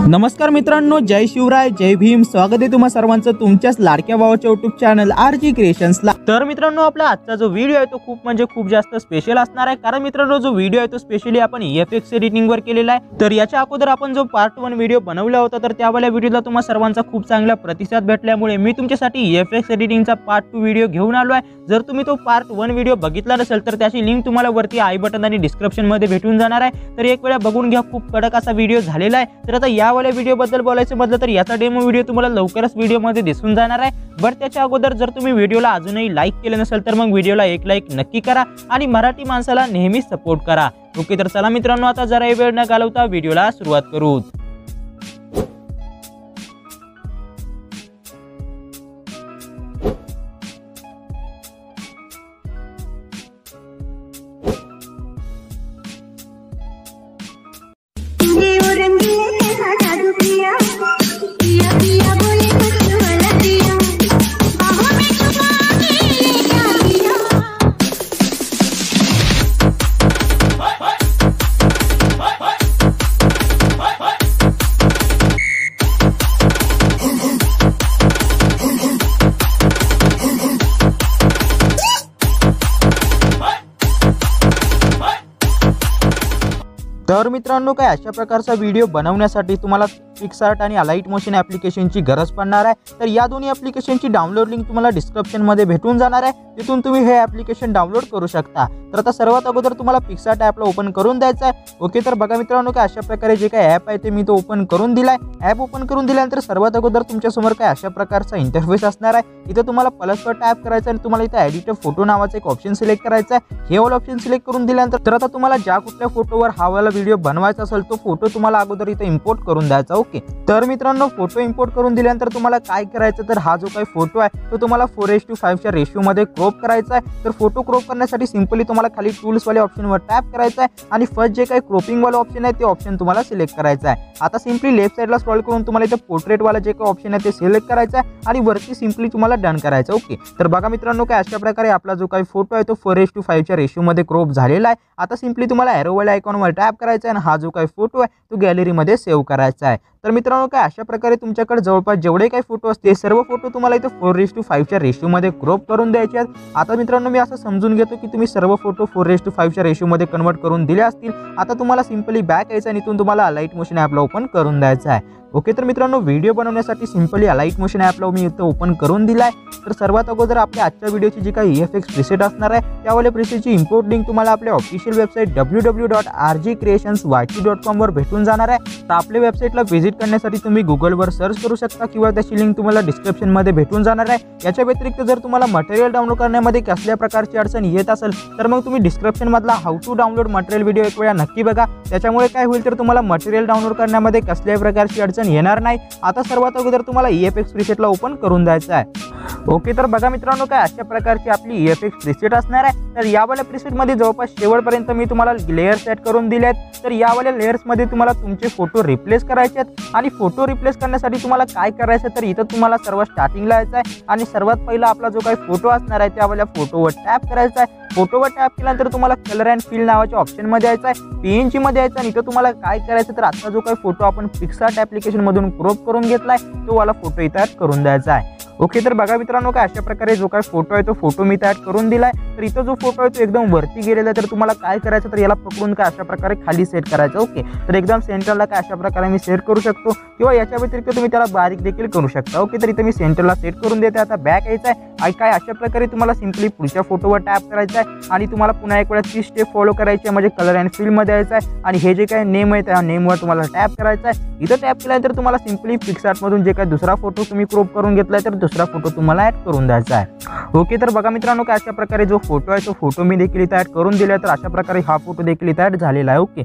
नमस्कार मित्रांनो, जय शिवराय, जय भीम. स्वागत आहे तुम्हा सर्वांचं तुमच्याच लाडक्या भावाच्या यूट्यूब चॅनल आरजी क्रिएशन्सला. तर मित्रांनो, आपला आजचा जो व्हिडिओ आहे तो खूप जास्त स्पेशल असणार आहे. कारण मित्रांनो, जो व्हिडिओ आहे तो स्पेशली आपण एफएक्स एडिटिंग वर केलेला आहे. तर याच्या अगोदर आपण जो पार्ट 1 व्हिडिओ बनवला होता, तर त्यावेळेला व्हिडिओला तुम्हा सर्वांचा खूप चांगला प्रतिसाद भेटल्यामुळे मी तुमच्यासाठी एफएक्स एडिटिंगचा पार्ट 2 व्हिडिओ घेऊन आलो आहे. जर तुम्ही तो पार्ट 1 व्हिडिओ बघितला नसेल तर त्याची लिंक तुम्हाला वरती आय बटन आणि डिस्क्रिप्शन मध्ये भेटून जाणार आहे. तर एक वेळा बघून घ्या, खूप कडक असा व्हिडिओ झालेला आहे. तर आता यावेळेला व्हिडिओ बद्दल बोलायचं म्हटलं तर याचा डेमो व्हिडिओ तुम्हाला लवकरच व्हिडिओ मध्ये दिसून जाणार आहे. बट त्याच्या अगोदर जर तुम्ही व्हिडिओला अजूनही लाईक केलं नसेल तर मग व्हिडिओला एक लाईक नक्की करा आणि मराठी माणसाला नेहमी सपोर्ट करा. ओके, तर चला मित्रांनो, आता जरा वेळ न घालवता व्हिडिओला सुरुवात करू. तर मित्रांनो, काय अशा प्रकारचा व्हिडिओ बनवण्यासाठी तुम्हाला पिक्सआर्ट आणि अलाइट मोशन ॲप्लिकेशनची गरज पडणार आहे. तर या दोन्ही ॲप्लिकेशनची डाउनलोड लिंक तुम्हाला डिस्क्रिप्शन मध्ये भेटून जाणार आहे. तिथून तुम्ही हे ॲप्लिकेशन डाउनलोड करू शकता. तर आता सर्वात अगोदर तुम्हाला पिक्सआर्ट ॲपला ओपन करून द्यायचं आहे. ओके, तर बघा मित्रांनो, काय अशा प्रकारे जे काय ॲप आहे ते मी तो ओपन करून दिलाय. ॲप ओपन करून दिल्यानंतर सर्वात अगोदर तुमच्यासमोर काय अशा प्रकारचा इंटरफेस असणार आहे. इथं तुम्हाला प्लसवर टॅप करायचं आणि तुम्हाला इथं एडिट फोटो नावाचं एक ऑप्शन सिलेक्ट करायचं आहे. हे ऑल ऑप्शन सिलेक्ट करून दिल्यानंतर तर आता तुम्हाला ज्या कुठल्या फोटोवर हा वाला व्हिडिओ बनवायचा असेल तो फोटो तुम्हाला अगोदर इथं इम्पोर्ट करून द्यायचा. ओके, तर मित्रांनो, फोटो इम्पोर्ट करून दिल्यानंतर तुम्हाला काय करायचं, तर हा जो काही फोटो आहे तो तुम्हाला 4:5 च्या रेशिओ मध्ये क्रॉप करायचा आहे. तर फोटो क्रॉप करण्यासाठी सिंपली तुम्हाला खाली टूल्स वाले ऑप्शनवर टॅप करायचं आहे आणि फर्स्ट जे काही क्रॉपिंग वाला ऑप्शन आहे ते ऑप्शन तुम्हाला सिलेक्ट करायचं आहे. आता सिंपली लेफ्ट साइडला स्क्रॉल करून तुम्हाला इथं पोर्ट्रेट वाला जे काही ऑप्शन आहे ते सिलेक्ट करायचं आहे आणि वरती सिंपली तुम्हाला डन करायचं. ओके, तर बघा मित्रांनो, काय अशा प्रकारे आपला जो काही फोटो आहे तो 4:5 च्या रेशिओ मध्ये क्रॉप झालेला आहे. आता सिंपली तुम्हाला एरो वाल्या आयकॉनवर टॅप करायचा आहे आणि हा जो काही फोटो आहे तो गॅलरीमध्ये सेव्ह करायचा आहे. तर मित्रांनो, काय अशा प्रकारे तुमच्याकडे जवळपास जेवढे काही फोटो असते सर्व फोटो तुम्हाला इथे 4:5 च्या रेशिओ मध्ये क्रॉप करून द्यायचे आहेत. आता मित्रांनो, मी असं समजून घेतो की तुम्ही सर्व फोटो 4:5 च्या रेशिओ मध्ये कन्वर्ट करून दिले असतील. आता तुम्हाला सिंपली बॅक यायचं आणि इथून तुम्हाला अलाइट मोशन ॲपला ओपन करून द्यायचं आहे. ओके, तर मित्रांनो, व्हिडिओ बनवण्यासाठी सिंपली अलाइट मोशन ॲपला मी इथं ओपन करून दिलाय. तर सर्वात अगोदर आपल्या आजच्या व्हिडिओची जी काही एफएक्स प्रीसेट असणार आहे त्यावाल्या प्रीसेटची इम्पोर्ट लिंक तुम्हाला आपल्या ऑफिशियल वेबसाईट www.rgcreations.com वर भेटून जाणार आहे. तर आपल्या वेबसाईटला व्हिजिट करण्यासाठी तुम्ही गुगलवर सर्च करू शकता किंवा त्याची लिंक तुम्हाला डिस्क्रिप्शन मध्ये भेटून जाणार आहे. याच्या व्यतिरिक्त जर तुम्हाला मटेरियल डाउनलोड करण्यामध्ये कसल्या प्रकारची अडचण येत असेल तर मग तुम्ही डिस्क्रिप्शन मधला how to download material video एक वेळा नक्की बघा. त्याच्यामुळे काय होईल तर तुम्हाला मटेरियल डाउनलोड करण्यामध्ये कसल्याही प्रकारची अडचण येणार नाही. आता सर्वात अगोदर तुम्हाला एफएक्स प्रीसेटला ओपन करून द्यायचं आहे. ओके, तर बघा मित्रांनो, काय अशा प्रकारची आपली एफएक्स प्रीसेट असणार आहे. तर यावाल्या प्रीसेट मध्ये जवळपास शेवटपर्यंत मी तुम्हाला लेयर्स सेट करून दिले आहेत. तर यावाल्या लेयर्स मध्ये तुम्हाला तुमचे फोटो रिप्लेस करायचे आहेत आणि फोटो रिप्लेस करण्यासाठी तुम्हाला काय करायचं तर इथं तुम्हाला सर्वात स्टार्टिंगला यायचं आहे आणि सर्वात पहिला आपला जो काही फोटो असणार आहे त्यावाल्या फोटोवर टॅप करायचा आहे. फोटोवर टॅप केल्यानंतर तुम्हाला कलर अँड फिल नावाच्या ऑप्शन मध्ये यायचं आहे. PNG मध्ये यायचं आणि इथं तुम्हाला काय करायचं तर आता जो काही फोटो आपण पिक्सआर्ट ॲप्लिकेशन मधून क्रॉप करून घेतलाय तो वाला फोटो इथं ॲड करून द्यायचा आहे. ओके, तर बघा मित्रांनो, काय अशा प्रकारे जो काही फोटो आहे तो फोटो मी ॲड करून दिलाय. तर इथं जो फोटो आहे तो एकदम वरती गेलेला आहे. तर तुम्हाला काय करायचं तर याला पकडून काय अशा प्रकारे खाली सेट करायचं. ओके, तर एकदम सेंटरला काय अशा प्रकारे मी सेट करू शकतो किंवा याच्या व्यतिरिक्त तुम्ही त्याला बारीक देखील करू शकता. ओके, तर इथे मी सेंटरला सेट करून देते. आता बॅक यायचं आहे. काय अशा प्रकारे तुम्हाला सिंपली पुढच्या फोटोवर टॅप करायचं आहे आणि तुम्हाला पुन्हा एक वेळा ती स्टेप फॉलो करायची आहे. म्हणजे कलर अँड फिल मध्ये यायचं आहे आणि हे जे काही नेम आहे त्या नेमवर तुम्हाला टॅप करायचं आहे. इथं टॅप केल्यानंतर तुम्हाला सिंपली पिक्सआर्ट मधून जे काही दुसरा फोटो तुम्ही क्रॉप करून घेतलाय तर दुसरा फोटो तुम्हाला ऍड करून द्यायचा आहे. ओके, तर बघा मित्रांनो, काय अशा प्रकारे जो फोटो आहे तो फोटो मी देखील इथं ऍड करून दिला. तर अशा प्रकारे हा फोटो देखील इथं ऍड झालेला आहे. ओके,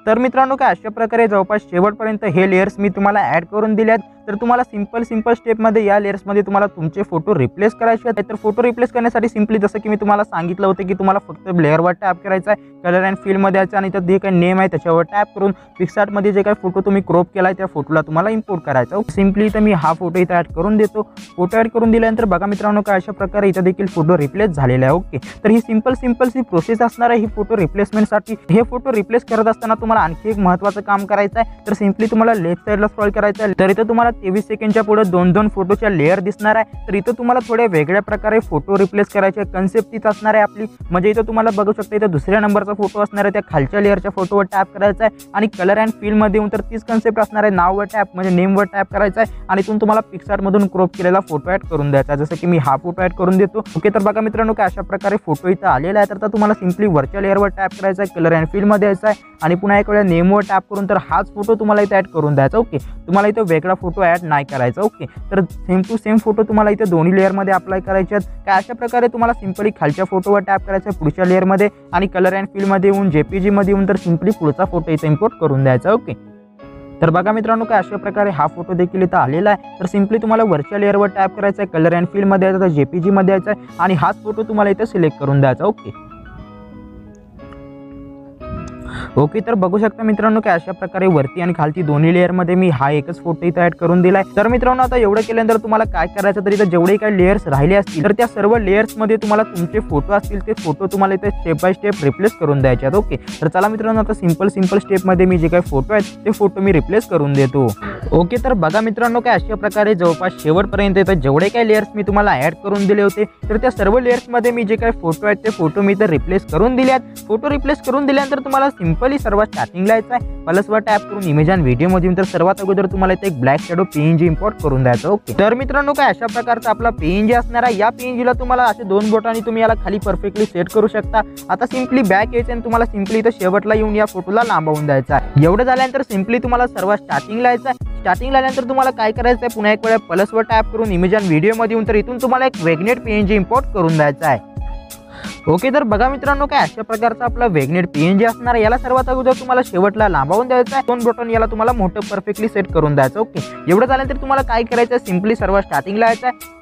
तर मित्रांनो, काय अशा प्रकारे जवळपास शेवटपर्यंत हे लेयर्स मी तुम्हाला ऍड करून दिले आहेत. तर तुम्हाला सिंपल स्टेपमध्ये या लेयर्समध्ये तुम्हाला तुमचे फोटो रिप्लेस करायचे आहेत। तर फोटो रिप्लेस करण्यासाठी सिंपली जसं की मी तुम्हाला सांगितलं होतं की तुम्हाला फक्त लेयरवर टॅप करायचा आहे, कलर अँड फिलमध्ये यायचं आणि जे काही नेम आहे त्याच्यावर टॅप करून PicsArtमध्ये जे काही फोटो तुम्ही क्रॉप केला आहे त्या फोटोला तुम्हाला इम्पोर्ट करायचा आहे। सिंपली इथं मी हा फोटो इथं ॲड करून देतो। फोटो ॲड करून दिल्यानंतर बघा मित्रांनो काय अशा प्रकारे इथं देखील फोटो रिप्लेस झालेला आहे। ओके, तर ही सिंपल सी प्रोसेस असणार आहे ही फोटो रिप्लेसमेंटसाठी। हे फोटो रिप्लेस करत असताना तुम्हाला आणखी एक महत्त्वाचं काम करायचं आहे। तर सिंपली तुम्हाला लेफ्ट साईडला स्क्रॉल करायचं आहे, तर इथं तुम्हाला 23 सेकंडच्या पुढे 2-2 फोटोच्या लेअर दिसणार आहे। तर इथं तुम्हाला थोड्या वेगळ्या प्रकारे फोटो रिप्लेस करायचे कन्सेप्ट इथं असणार आहे आपली। म्हणजे इथं तुम्हाला बघू शकता इथं दुसऱ्या नंबरचा फोटो असणार आहे, त्या खालच्या लेअरच्या फोटोवर टॅप करायचा आहे आणि कलर अँड फिल मध्ये येऊन तर तीच कन्सेप्ट असणार आहे, नाववर टॅप म्हणजे नेमवर टॅप करायचा आहे आणि इथून तुम्हाला PicsArt मधून क्रॉप केलेला फोटो ॲड करून द्यायचा आहे। जसं की मी हा फोटो ॲड करून देतो। ओके, तर बघा मित्रांनो काय अशा प्रकारे फोटो इथं आलेला आहे। तर तुम्हाला सिंपली वरच्या लेअरवर टॅप करायचा आहे, कलर अँड फिल मध्ये यायचा आहे आणि पुन्हा एक वेळा नेमवर टॅप करून तर हाच फोटो तुम्हाला इथं ॲड करून द्यायचा। ओके, तुम्हाला इथं वेगळा फोटो ॲड नाही करायचा। ओके, तर सेम टू सेम फोटो तुम्हाला इथे दोन्ही लेअरमध्ये अप्लाय करायचे आहेत। काय अशा प्रकारे तुम्हाला सिंपली खालच्या फोटोवर टॅप करायचं आहे पुढच्या लेअरमध्ये आणि कलर अँड फिलमध्ये येऊन JPG मध्ये येऊन तर सिंपली पुढचा फोटो इथे इम्पोर्ट करून द्यायचा। ओके, तर बघा मित्रांनो काय अशा प्रकारे हा फोटो देखील इथं आलेला आहे। तर सिंपली तुम्हाला वरच्या लेअरवर टॅप करायचा आहे, कलर अँड फिलमध्ये यायचं, JPG मध्ये यायचं आहे आणि हाच फोटो तुम्हाला इथे सिलेक्ट करून द्यायचा। ओके, तर बघू शकता मित्रांनो की अशा प्रकारे वरती आणि खालती दोन्ही लेअरमध्ये मी हा एकच फोटो इथं ॲड करून दिलाय। तर मित्रांनो आता एवढं केल्यानंतर तुम्हाला काय करायचं, तर इथं जेवढे काही लेयर्स राहिले असतील तर त्या सर्व लेयर्समध्ये तुम्हाला तुमचे फोटो असतील ते फोटो तुम्हाला इथे स्टेप बाय स्टेप रिप्लेस करून द्यायचे आहेत। ओके, तर चला मित्रांनो आता सिंपल स्टेपमध्ये मी जे काही फोटो आहेत ते फोटो मी रिप्लेस करून देतो। ओके, तर बघा मित्रांनो काय अशा प्रकारे जवळपास शेवटपर्यंत इथं जेवढे काही लेयर्स मी तुम्हाला ॲड करून दिले होते तर त्या सर्व लेयर्समध्ये मी जे काही फोटो आहेत ते फोटो मी इथं रिप्लेस करून दिले आहेत। फोटो रिप्लेस करून दिल्यानंतर तुम्हाला सिंपली सर्वात स्टार्टिंगला यायचं आहे, प्लसवर टॅप करून इमेज आणि व्हिडिओ मध्ये तर सर्वात अगोदर तुम्हाला इथे एक ब्लॅक शॅडो PNG इम्पोर्ट करून द्यायचं। ओके, तर मित्रांनो काय अशा प्रकारचा आपला PNG असणार आहे। या PNGला तुम्हाला असे 2 बोटांनी तुम्ही याला खाली परफेक्टली सेट करू शकता। आता सिंपली बॅक यायचं आणि तुम्हाला सिंपली इथं शेवटला येऊन या फोटोला लांबवून द्यायचा आहे। एवढं झाल्यानंतर सिंपली तुम्हाला सर्वात स्टार्टिंगला यायचं आहे। स्टार्टिंगला आल्यानंतर तुम्हाला काय करायचं आहे, पुन्हा एक वेळा प्लसवर टॅप करून इमेज आणि व्हिडिओ मध्ये येऊन तर इथून तुम्हाला एक वेगनेट PNG इम्पोर्ट करून द्यायचा आहे। ओके, तर बघा मित्रांनो काय अशा प्रकारचा आपला वेगनेट PNG असणार आहे। याला सर्वात अगोदर तुम्हाला शेवटला लांबवून द्यायचं आहे, 2 बटन याला तुम्हाला मोठं परफेक्टली सेट करून द्यायचं। ओके, एवढं झाल्यानंतर तुम्हाला काय करायचं आहे, सिंपली सर्वात स्टार्टिंगला यायचं आहे।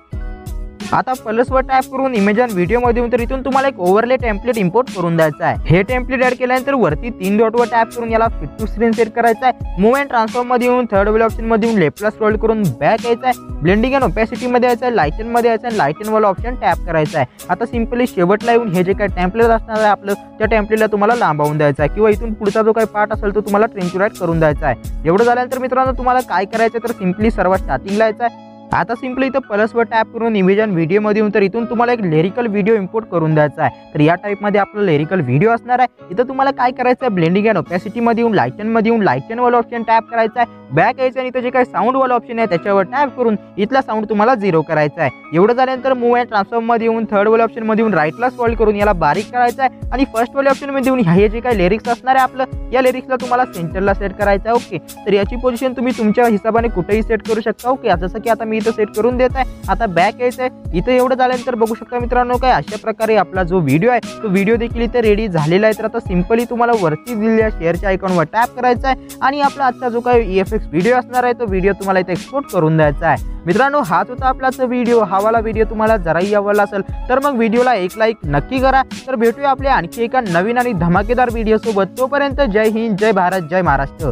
आता प्लसवर टॅप करून इमेज आणि व्हिडिओ मध्ये येऊन तर इथून तुम्हाला एक ओव्हरले टेम्पलेट इम्पोर्ट करून द्यायचं आहे। हे टेम्पलेट ॲड केल्यानंतर वरती 3 डॉटवर टॅप करून याला फिट टू स्क्रीन सेट करायचं आहे। मूव्ह अँड ट्रान्सफॉर्म मध्ये येऊन थर्ड वेल ऑप्शन मध्ये येऊन लेफ्टला स्क्रॉल करून बॅक यायचं आहे, ब्लेंडिंग अँड ओपॅसिटी मध्ये यायचं आहे, लाइटन मध्ये यायचं आहे, लाइटन वाला ऑप्शन टॅप करायचा आहे। आता सिंपली शेवटला येऊन हे जे काही टेम्पलेट असणार आहे आपलं त्या टेम्पलेटला तुम्हाला लांबवून द्यायचा आहे किंवा इथून पुढचा जो काही पार्ट असेल तो तुम्हाला ट्रेंचुरेट करून द्यायचा आहे। एवढं झाल्यानंतर मित्रांनो तुम्हाला काय करायचं, तर सिंपली सर्वात स्टार्टिंगला यायचं आहे। आता सिंपली इथं प्लसवर टॅप करून इमेज आणि व्हिडिओ मध्ये येऊन तर इथून तुम्हाला एक लिरिकल व्हिडिओ इम्पोर्ट करून द्यायचा आहे। तर या टाईपमध्ये आपलं लिरिकल व्हिडिओ असणार आहे। इथं तुम्हाला काय करायचं आहे, ब्लेंडिंग अँड ओपॅसिटी मध्ये येऊन लाइटन वाला ऑप्शन टॅप करायचा आहे, बॅक यायचं आणि इथं जे काही साऊंड वाला ऑप्शन आहे त्याच्यावर टॅप करून इथला साऊंड तुम्हाला 0 करायचा आहे। एवढं झाल्यानंतर मूव्ह अँड ट्रान्सफॉर्म मध्ये येऊन थर्ड वाला ऑप्शन मध्ये येऊन राईटला स्क्रॉल करून याला बारीक करायचं आहे आणि फर्स्ट वाला ऑप्शन मध्ये येऊन हे जे काही लिरिक्स असणार आहे आपलं या लिरिक्सला तुम्हाला सेंटरला सेट करायचं आहे। ओके, तर याची पोझिशन तुम्ही तुमच्या हिशोबाने कुठेही सेट करू शकता। ओके, जसं की आता मी इथं सेट करून देत आहे। आता बॅक यायचंय, इथं एवढं झाल्यानंतर बघू शकता मित्रांनो काय अशा प्रकारे आपला जो व्हिडिओ आहे तो व्हिडिओ देखील इथे रेडी झालेला आहे। तर आता सिंपली तुम्हाला वरती दिलेल्या शेअरच्या आयकॉनवर टॅप करायचा आहे आणि आपला आजचा जो काही EFX व्हिडिओ असणार आहे तो व्हिडिओ तुम्हाला इथे एक्सपोर्ट करून द्यायचा आहे। मित्रांनो हाच होता आपलाच व्हिडिओ। हा वाला व्हिडिओ तुम्हाला जराही आवडला असेल तर मग व्हिडिओला एक लाईक नक्की करा। तर भेटूया आपल्या आणखी एका नवीन आणि धमाकेदार व्हिडिओ सोबत। तोपर्यंत जय हिंद, जय भारत, जय महाराष्ट्र।